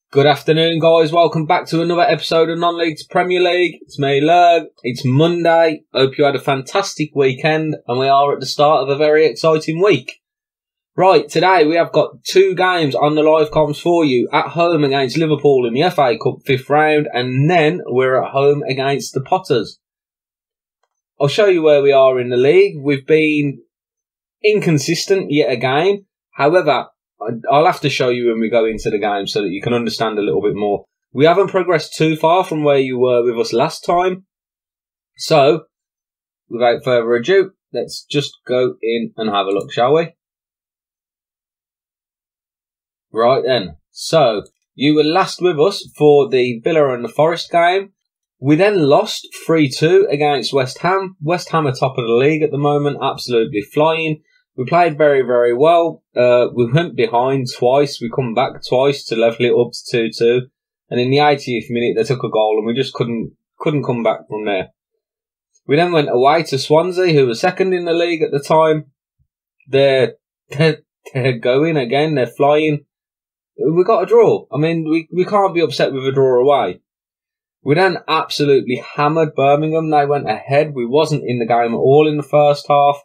Good afternoon, guys. Welcome back to another episode of Non-League to Premier League. It's me, Lerg. It's Monday. Hope you had a fantastic weekend, and we are at the start of a very exciting week. Right, today we have got two games on the live comms for you. At home against Liverpool in the FA Cup 5th round, and then we're at home against the Potters. I'll show you where we are in the league. We've been inconsistent yet again. However, I'll have to show you when we go into the game so that you can understand a little bit more. We haven't progressed too far from where you were with us last time. So, without further ado, let's just go in and have a look, shall we? Right then. So, you were last with us for the Villa and the Forest game. We then lost 3-2 against West Ham. West Ham are top of the league at the moment, absolutely flying. We played very, very well. We went behind twice. We come back twice to level it up to 2-2. And in the 80th minute, they took a goal and we just couldn't come back from there. We then went away to Swansea, who were second in the league at the time. They're going again. They're flying. We got a draw. I mean, we can't be upset with a draw away. We then absolutely hammered Birmingham. They went ahead. We wasn't in the game at all in the first half.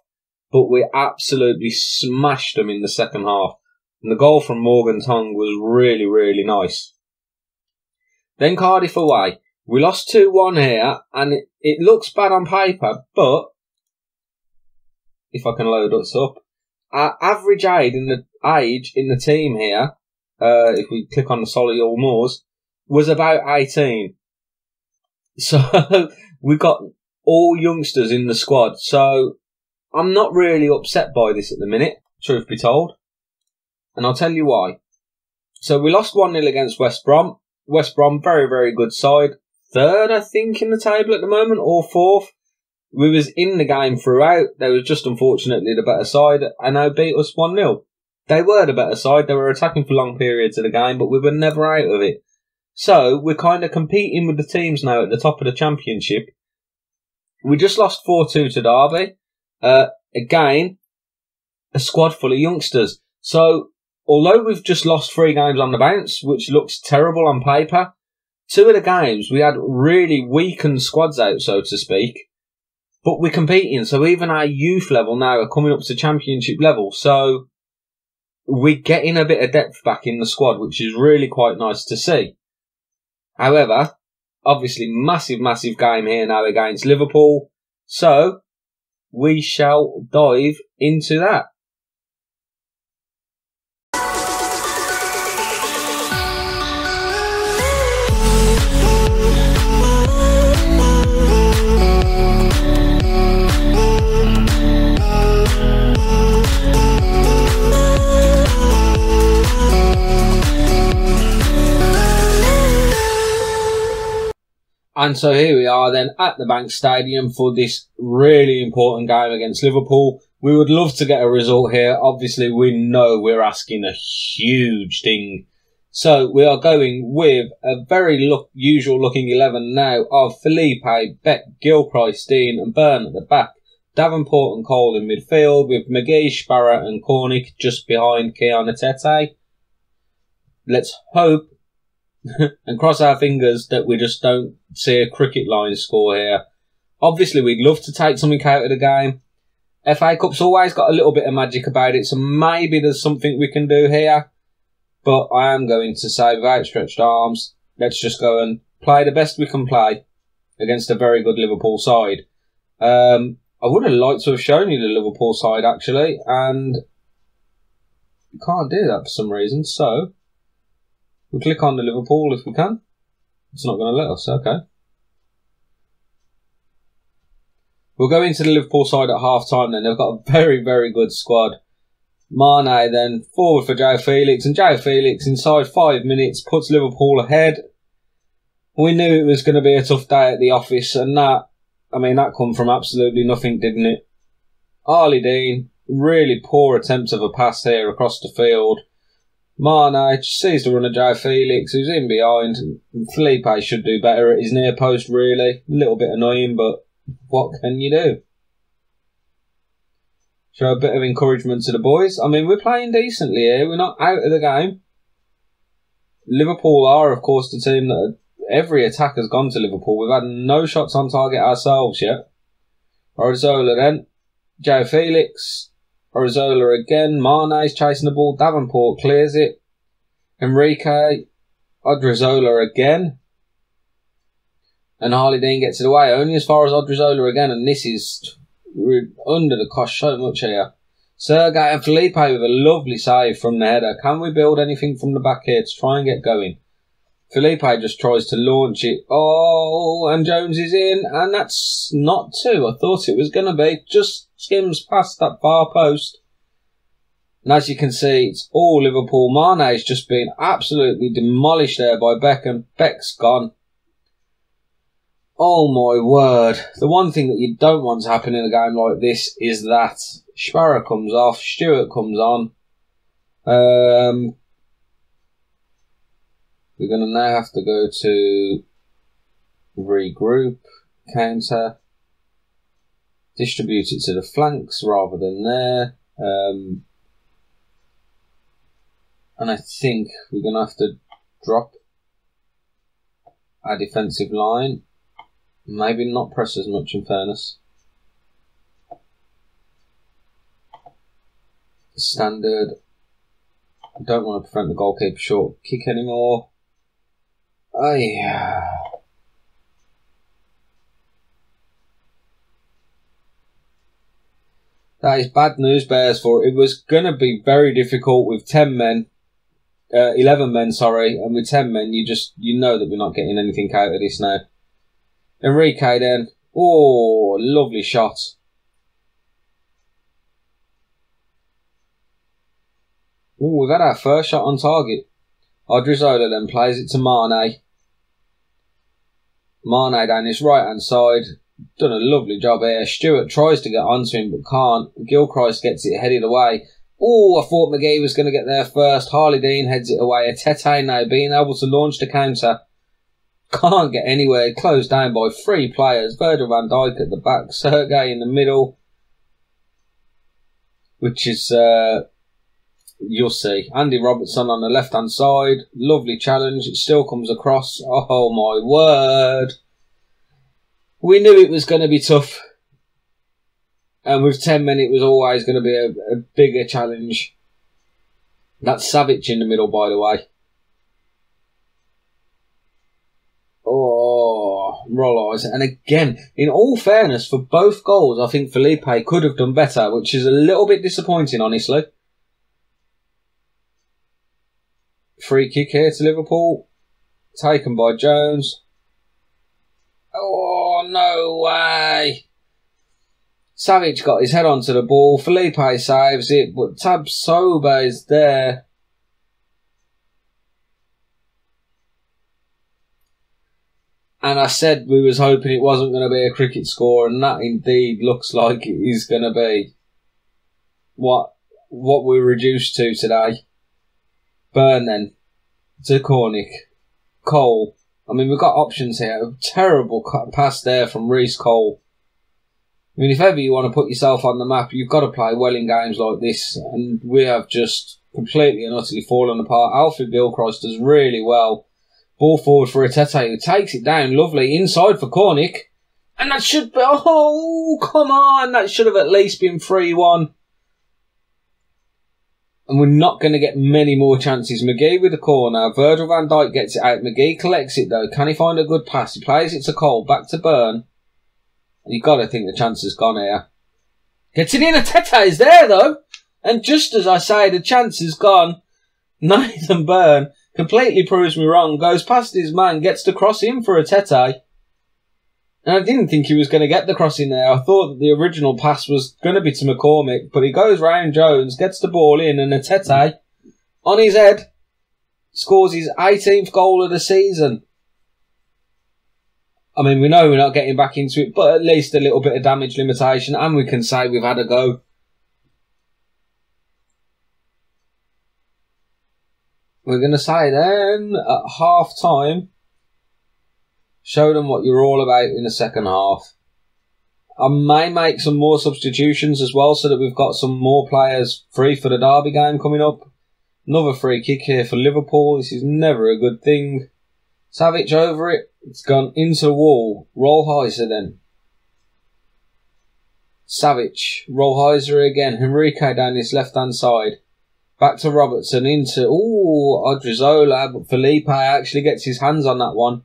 But we absolutely smashed them in the second half. And the goal from Morgan Tongue was really, really nice. Then Cardiff away. We lost 2-1 here, and it looks bad on paper, but if I can load us up, our average age in the team here, if we click on the Solihull Moors, was about 18. So we got all youngsters in the squad. So I'm not really upset by this at the minute, truth be told. And I'll tell you why. So we lost 1-0 against West Brom. West Brom, very, very good side. Third, I think, in the table at the moment, or fourth. We was in the game throughout. They was just unfortunately the better side, and they beat us 1-0. They were the better side. They were attacking for long periods of the game, but we were never out of it. So we're kind of competing with the teams now at the top of the championship. We just lost 4-2 to Derby. Again, a squad full of youngsters. So, although we've just lost 3 games on the bounce, which looks terrible on paper, 2 of the games we had really weakened squads out, so to speak. But we're competing, so even our youth level now are coming up to championship level. So, we're getting a bit of depth back in the squad, which is really quite nice to see. However, obviously, massive game here now against Liverpool. So, we shall dive into that. And so here we are then at the Bank Stadium for this really important game against Liverpool. We would love to get a result here. Obviously, we know we're asking a huge thing. So we are going with a very usual looking 11 now of Felipe, Beck, Gilprice, Dean and Byrne at the back. Davenport and Cole in midfield with McGee, Sparrow and Cornick just behind Keanu Tete. Let's hope and cross our fingers that we just don't see a cricket line score here. Obviously, we'd love to take something out of the game. FA Cup's always got a little bit of magic about it, so maybe there's something we can do here. But I am going to say, with outstretched arms, let's just go and play the best we can play against a very good Liverpool side. I would have liked to have shown you the Liverpool side, actually, and you can't do that for some reason, so we'll click on the Liverpool if we can. It's not going to let us, okay. We'll go into the Liverpool side at half-time then. They've got a very, very good squad. Mane then forward for Joe Felix, and Joe Felix inside 5 minutes puts Liverpool ahead. We knew it was going to be a tough day at the office, and that come from absolutely nothing, didn't it? Arlie Dean, really poor attempt of a pass here across the field. Mane just sees the run of Joe Felix, who's in behind. Felipe should do better at his near post, really. A little bit annoying, but what can you do? Show a bit of encouragement to the boys. I mean, we're playing decently here. We're not out of the game. Liverpool are, of course, the team that every attack has gone to Liverpool. We've had no shots on target ourselves yet. Orzola then. Joe Felix. Orzola again. Mane's chasing the ball. Davenport clears it. Enrique. Odriozola again. And Harley Dean gets it away. Only as far as Odriozola again. And this is under the cosh so much here. Sergei and Felipe with a lovely save from the header. Can we build anything from the back here to try and get going? Felipe just tries to launch it. Oh, and Jones is in. And that's not two. I thought it was going to be. Just skims past that far post. And as you can see, it's all Liverpool. Mane's just been absolutely demolished there by Beck, and Beck's gone. Oh my word. The one thing that you don't want to happen in a game like this is that Sparrow comes off, Stewart comes on. We're going to now have to go to regroup, counter, distribute it to the flanks rather than there. And I think we're going to have to drop our defensive line. Maybe not press as much, in fairness. Standard. I don't want to prevent the goalkeeper short kick anymore. Oh yeah. That is bad news, Bears, for it was going to be very difficult with 10 men. 11 men, sorry. And with 10 men, you know that we're not getting anything out of this now. Enrique then. Oh, lovely shot. Oh, we've had our first shot on target. Odriozola then plays it to Mane. Mane down his right hand side. Done a lovely job here. Stewart tries to get onto him but can't. Gilchrist gets it headed away. Oh, I thought McGee was going to get there first. Harley Dean heads it away. Tete now being able to launch the counter. Can't get anywhere. Closed down by 3 players. Virgil van Dijk at the back. Sergei in the middle. Which is, you'll see. Andy Robertson on the left-hand side. Lovely challenge. It still comes across. Oh, my word. We knew it was going to be tough. And with 10 men, it was always going to be a bigger challenge. That's Savic in the middle, by the way. Oh, roll eyes. And again, in all fairness, for both goals, I think Felipe could have done better, which is a little bit disappointing, honestly. Free kick here to Liverpool. Taken by Jones. Oh, no way. Savic got his head onto the ball. Felipe saves it, but Tab Soba is there. And I said we was hoping it wasn't going to be a cricket score, and that indeed looks like it is going to be what we're reduced to today. Burn then to Cornick. Cole. I mean, we've got options here. A terrible pass there from Reece Cole. I mean, if ever you want to put yourself on the map, you've got to play well in games like this, and we have just completely and utterly fallen apart. Alfred Gilchrist does really well. Ball forward for Atete, who takes it down. Lovely. Inside for Cornick. And that should be... Oh, come on. That should have at least been 3-1. And we're not going to get many more chances. McGee with the corner. Virgil van Dijk gets it out. McGee collects it, though. Can he find a good pass? He plays it to Cole. Back to Byrne. And you've got to think the chance has gone here. Gets it in. Atete is there, though. And just as I say, the chance is gone. Nathan Byrne completely proves me wrong, goes past his man, gets the cross in for Atete. And I didn't think he was going to get the cross in there. I thought that the original pass was going to be to McCormick, but he goes round Jones, gets the ball in, and Atete, on his head, scores his 18th goal of the season. I mean, we know we're not getting back into it, but at least a little bit of damage limitation, and we can say we've had a go. We're going to say then, at half-time, show them what you're all about in the second half. I may make some more substitutions as well so that we've got some more players free for the derby game coming up. Another free kick here for Liverpool. This is never a good thing. Savic over it. It's gone into the wall. Rollheiser then. Savic. Rollheiser again. Henrique down this left-hand side. Back to Robertson into... Ooh, Odriozola. But Felipe actually gets his hands on that one.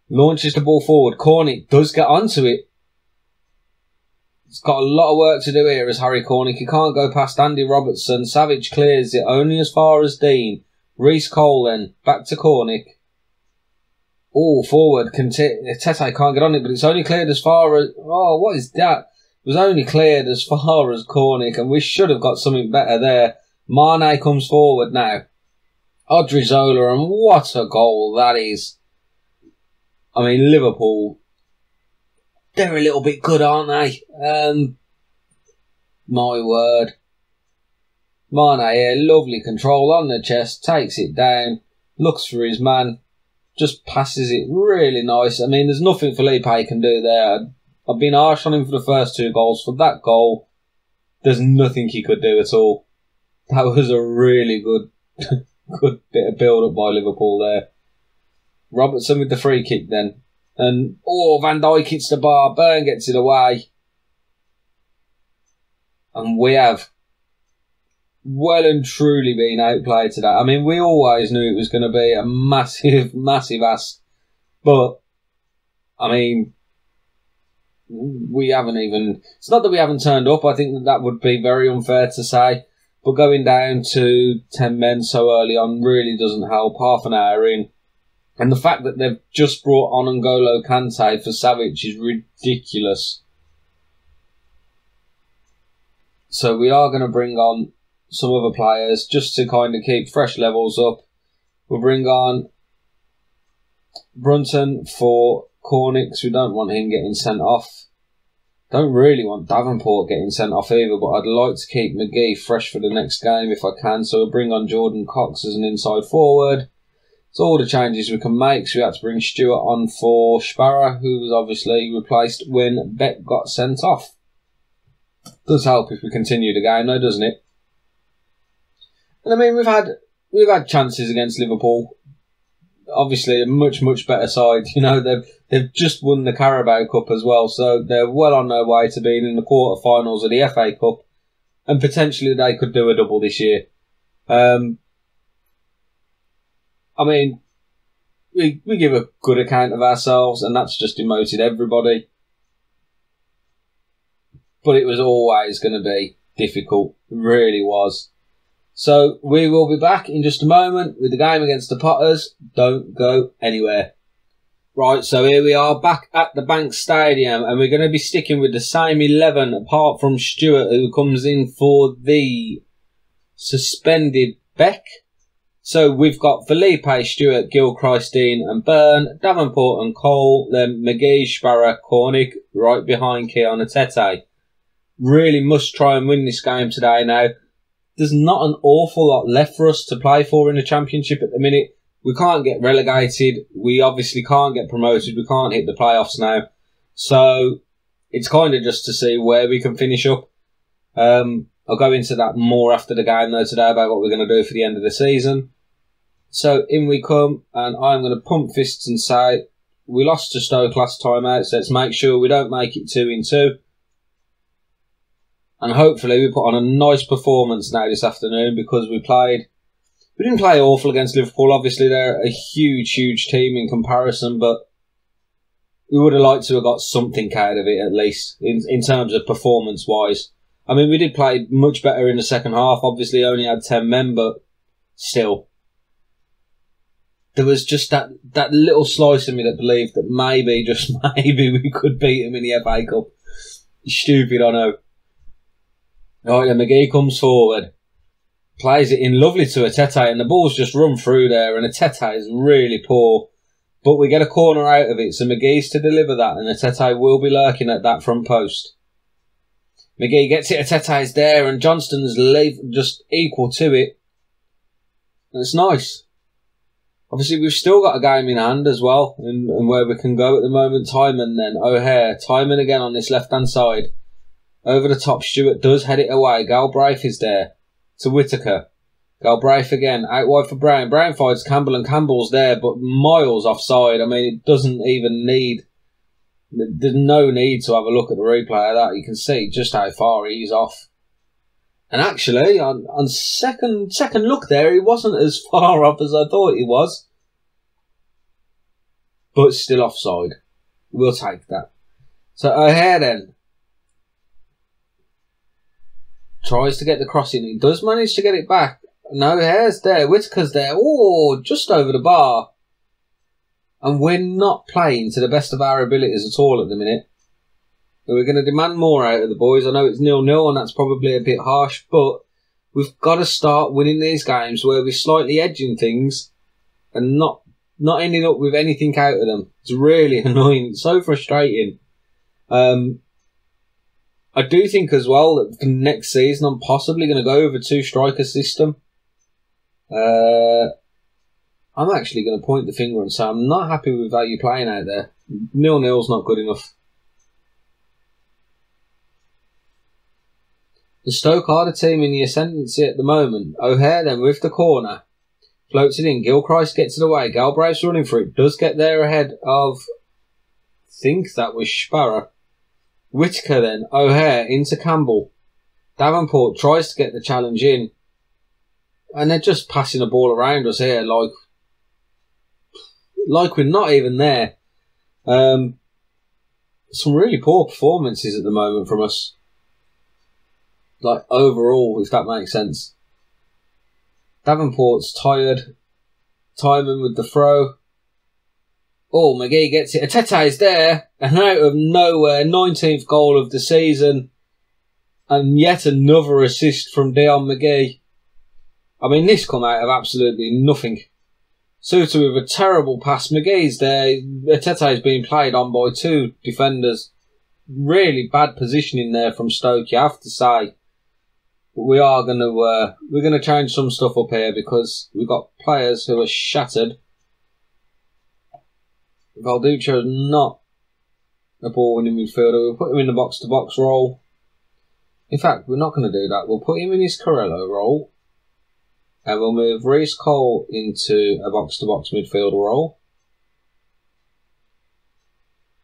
Launches the ball forward. Cornick does get onto it. He's got a lot of work to do here as Harry Cornick. He can't go past Andy Robertson. Savic clears it only as far as Dean. Reece Cole then. Back to Cornick. Oh, forward. Tete can't get on it, but it's only cleared as far as... Oh, what is that? It was only cleared as far as Cornick, and we should have got something better there. Mane comes forward now. Odriozola, and what a goal that is. I mean, Liverpool, they're a little bit good, aren't they? My word. Mane here, lovely control on the chest, takes it down, looks for his man, just passes it really nice. I mean, there's nothing Felipe can do there. I've been harsh on him for the first 2 goals. For that goal, there's nothing he could do at all. That was a really good, good bit of build-up by Liverpool there. Robertson with the free kick then. And, Van Dijk hits the bar. Burn gets it away. And we have well and truly been outplayed today. I mean, we always knew it was going to be a massive, massive ask. But, I mean, we haven't even... It's not that we haven't turned up. I think that would be very unfair to say. But going down to 10 men so early on really doesn't help. Half an hour in. And the fact that they've just brought on N'Golo Kante for Savic is ridiculous. So we are going to bring on some other players just to kind of keep fresh levels up. We'll bring on Brunton for Cornick. We don't want him getting sent off. Don't really want Davenport getting sent off either, but I'd like to keep McGee fresh for the next game if I can. So we'll bring on Jordan Cox as an inside forward. So all the changes we can make. So we had to bring Stewart on for Sparrow, who was obviously replaced when Beck got sent off. Does help if we continue the game though, doesn't it? And I mean, we've had chances against Liverpool. Obviously a much, much better side. You know, they've just won the Carabao Cup as well, so they're well on their way to being in the quarterfinals of the FA Cup, and potentially they could do a double this year. I mean, we give a good account of ourselves, and that's just demoted everybody. But it was always going to be difficult. It really was. So we will be back in just a moment with the game against the Potters. Don't go anywhere. Right, so here we are back at the Bank Stadium, and we're going to be sticking with the same 11 apart from Stewart, who comes in for the suspended Beck. So we've got Felipe, Stewart, Gilchrist, Dean and Byrne, Davenport and Cole, then McGee, Sparrow, Cornick, right behind Keon and Tete. Really must try and win this game today now. There's not an awful lot left for us to play for in the Championship at the minute. We can't get relegated. We obviously can't get promoted. We can't hit the playoffs now. So it's kind of just to see where we can finish up. I'll go into that more after the game though today about what we're going to do for the end of the season. So in we come, and I'm going to pump fists and say we lost to Stoke last time out, so let's make sure we don't make it 2-2. And hopefully we put on a nice performance now this afternoon, because we didn't play awful against Liverpool. Obviously they're a huge, huge team in comparison, but we would have liked to have got something out of it at least, in terms of performance-wise. I mean, we did play much better in the second half. Obviously only had 10 men, but still. There was just that little slice of me that believed that maybe, just maybe, we could beat them in the FA Cup. Stupid, I know. Right, then McGee comes forward. Plays it in lovely to Atete, and the ball's just run through there, and Atete is really poor. But we get a corner out of it, so McGee's to deliver that, and Atete will be lurking at that front post. McGee gets it, Atete's there, and Johnston's just equal to it. And it's nice. Obviously, we've still got a game in hand as well, and where we can go at the moment. Timon then, O'Hare. Timon again on this left-hand side. Over the top, Stewart does head it away. Galbraith is there to Whittaker. Galbraith again, out wide for Brown. Brown finds Campbell and Campbell's there, but miles offside. I mean, it doesn't even need... There's no need to have a look at the replay of that. You can see just how far he's off. And actually, on second look there, he wasn't as far off as I thought he was. But still offside. We'll take that. So O'Hare then tries to get the crossing. He does manage to get it back. No, O'Hare's there. Whittaker's there. Oh, just over the bar. And we're not playing to the best of our abilities at all at the minute. We're going to demand more out of the boys. I know it's 0-0 and that's probably a bit harsh, but we've got to start winning these games where we're slightly edging things and not ending up with anything out of them. It's really annoying. It's so frustrating. I do think as well that for next season I'm possibly going to go with a 2-striker system. I'm actually going to point the finger and say I'm not happy with how you're playing out there. 0-0's not good enough. The Stoke are the team in the ascendancy at the moment. O'Hare then with the corner. Floats it in. Gilchrist gets it away. Galbraith's running for it. Does get there ahead of... I think that was Sparrow. Whittaker then. O'Hare into Campbell. Davenport tries to get the challenge in. And they're just passing the ball around us here like we're not even there. Some really poor performances at the moment from us. Like overall, if that makes sense. Davenport's tired. Timing with the throw. Oh, McGee gets it. Atete's there. And out of nowhere, 19th goal of the season. And yet another assist from Dion McGee. I mean, this come out of absolutely nothing. Suter with a terrible pass. McGee's there. Atete's being played on by 2 defenders. Really bad positioning there from Stoke, you have to say. But we're going to change some stuff up here because we've got players who are shattered. Valducio's not a ball-winning midfielder. We'll put him in the box-to-box role. In fact, we're not going to do that. We'll put him in his Corello role. And we'll move Reece Cole into a box-to-box midfielder role.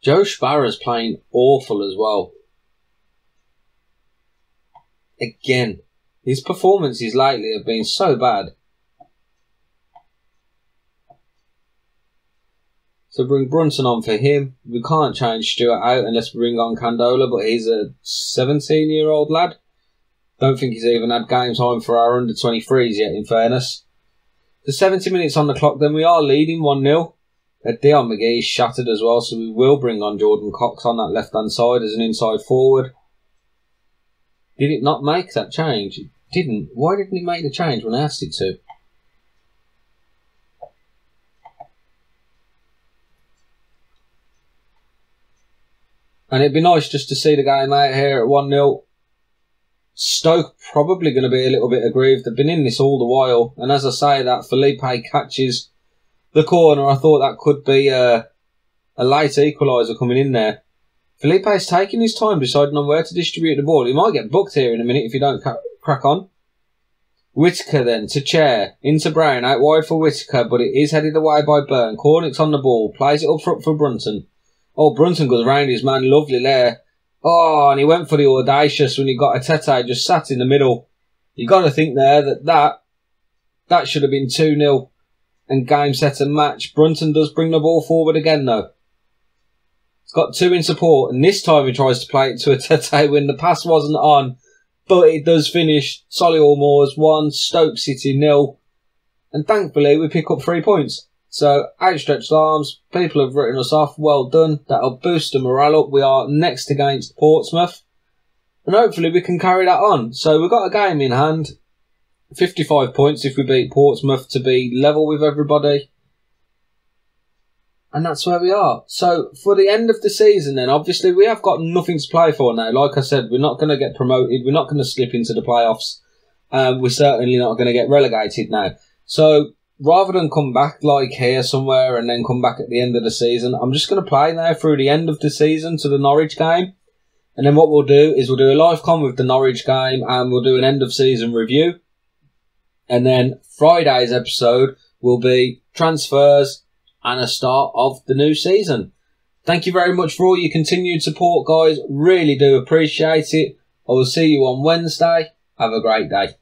Joe Sparrow's playing awful as well. Again, his performances lately have been so bad. So bring Brunson on for him. We can't change Stewart out unless we bring on Candola, but he's a 17-year-old lad. Don't think he's even had game time for our under-23s yet, in fairness. The 70 minutes on the clock, then we are leading 1-0. Dion McGee is shattered as well, so we will bring on Jordan Cox on that left-hand side as an inside forward. Did it not make that change? It didn't. Why didn't it make the change when I asked it to? And it'd be nice just to see the game out here at 1-0. Stoke probably going to be a little bit aggrieved. They've been in this all the while. And as I say that, Felipe catches the corner. I thought that could be a late equaliser coming in there. Felipe's taking his time deciding on where to distribute the ball. He might get booked here in a minute if you don't crack on. Whittaker then to Chair. Into Brown. Out wide for Whittaker, but it is headed away by Byrne. Cornick's on the ball. Plays it up front for Brunton. Oh, Brunton goes round his man. Lovely there. Oh, and he went for the audacious when he got Atete just sat in the middle. You got to think there that should have been 2-0 and game set and match. Brunton does bring the ball forward again though. He's got 2 in support, and this time he tries to play it to Atete when the pass wasn't on, but it does finish. Solihull Moors 1, Stoke City 0, and thankfully we pick up 3 points. So, outstretched arms, people have written us off, well done. That'll boost the morale up. We are next against Portsmouth. And hopefully we can carry that on. So, we've got a game in hand. 55 points if we beat Portsmouth to be level with everybody. And that's where we are. So, for the end of the season then, obviously we have got nothing to play for now. Like I said, we're not going to get promoted. We're not going to slip into the playoffs. We're certainly not going to get relegated now. So, rather than come back like here somewhere and then come back at the end of the season, I'm just going to play now through the end of the season to the Norwich game. And then what we'll do is we'll do a live con with the Norwich game and we'll do an end of season review. And then Friday's episode will be transfers and a start of the new season. Thank you very much for all your continued support, guys. Really do appreciate it. I will see you on Wednesday. Have a great day.